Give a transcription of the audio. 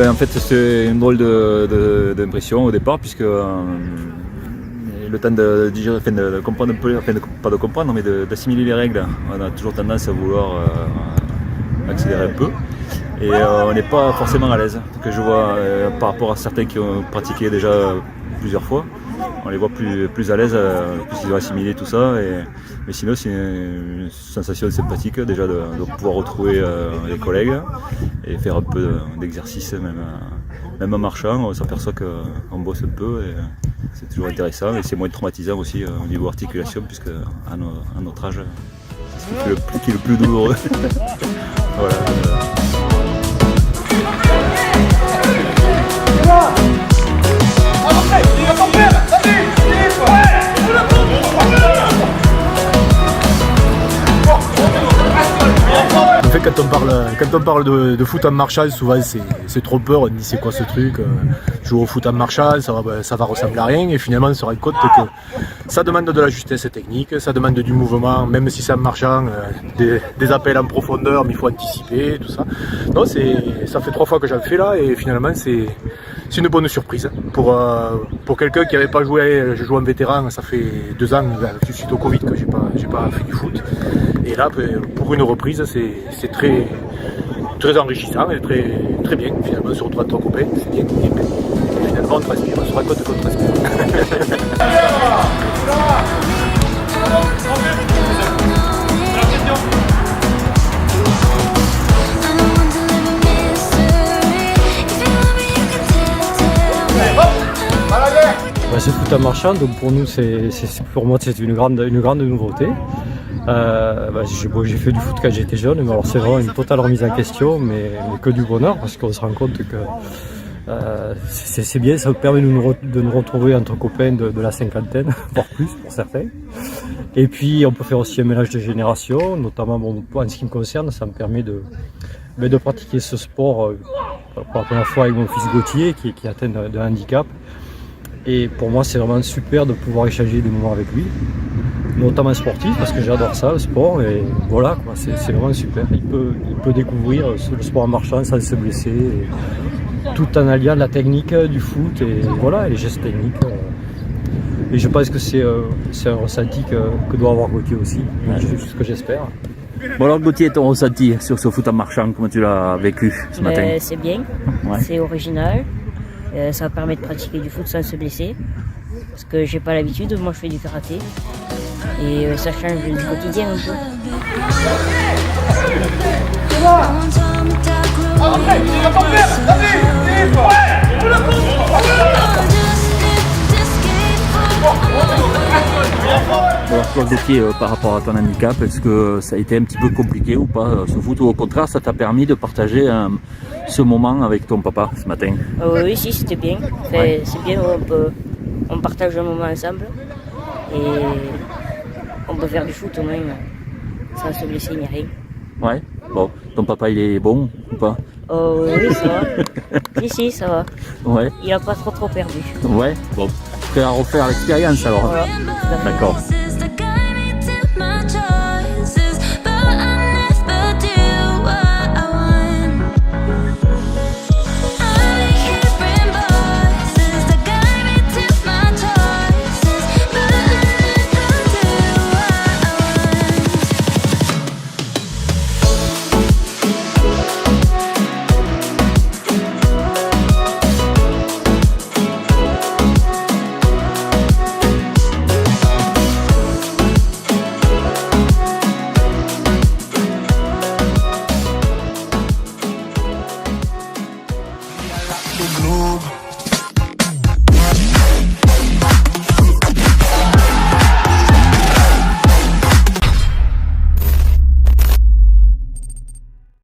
En fait c'est une drôle d'impression au départ puisque le temps de digérer, de comprendre un peu, pas de comprendre mais d'assimiler les règles, on a toujours tendance à vouloir accélérer un peu et on n'est pas forcément à l'aise. Que je vois par rapport à certains qui ont pratiqué déjà plusieurs fois, on les voit plus à l'aise puisqu'ils ont assimilé tout ça. Mais sinon c'est une sensation sympathique déjà de pouvoir retrouver les collègues et faire un peu d'exercice même en marchant. On s'aperçoit qu'on bosse un peu et c'est toujours intéressant et c'est moins traumatisant aussi au niveau articulation puisque à notre âge c'est ce qui est le plus douloureux. Voilà. En fait, quand on parle de foot en marchant, souvent c'est trop peur, on dit c'est quoi ce truc, jouer au foot en marchant, ça va ressembler à rien et finalement on se rend compte que ça demande de la justesse technique, ça demande du mouvement, même si c'est en marchant, des appels en profondeur, mais il faut anticiper, tout ça. Non, ça fait 3 fois que j'en fais là et finalement c'est une bonne surprise. Pour quelqu'un qui n'avait pas joué, je joue en vétéran, ça fait 2 ans, suite au Covid, que j'ai pas fait du foot. Et là, pour une reprise, c'est très, très enrichissant et très bien. Finalement, on se retrouve entre copains, c'est bien. Et finalement, on transpire, on se rend compte qu'on transpire. C'est foot en marchant, donc pour nous, pour moi, c'est une grande nouveauté. J'ai fait du foot quand j'étais jeune, mais alors c'est vraiment une totale remise en question, mais que du bonheur, parce qu'on se rend compte que c'est bien, ça permet de nous retrouver entre copains de la cinquantaine, voire plus pour certains. Et puis on peut faire aussi un mélange de générations, notamment en ce qui me concerne, ça me permet de pratiquer ce sport pour la première fois avec mon fils Gauthier qui est atteint de handicap. Et pour moi, c'est vraiment super de pouvoir échanger des moments avec lui, notamment sportif, parce que j'adore ça, le sport. Et voilà, c'est vraiment super. Il peut découvrir le sport en marchant sans se blesser, et tout en alliant la technique du foot et voilà, les gestes techniques. Et je pense que c'est un ressenti que doit avoir Gauthier aussi, c'est ce que j'espère. Bon alors Gauthier, ton ressenti sur ce foot en marchant, comment tu l'as vécu ce matin? C'est bien, c'est original. Ça permet de pratiquer du foot sans se blesser, parce que j'ai pas l'habitude, moi je fais du karaté et ça change du quotidien un peu. Alors toi Gauthier, par rapport à ton handicap, est-ce que ça a été un petit peu compliqué ou pas ce foot, ou au contraire ça t'a permis de partager ce moment avec ton papa ce matin? Oui, si, c'était bien. C'est bien, on partage un moment ensemble et on peut faire du foot au moins sans se blesser ni rien. Ouais, bon, ton papa il est bon ou pas? Oui, ça va. si, ça va. Ouais. Il a pas trop perdu. Ouais, bon, prêt à refaire l'expérience alors. Voilà. D'accord. the globe.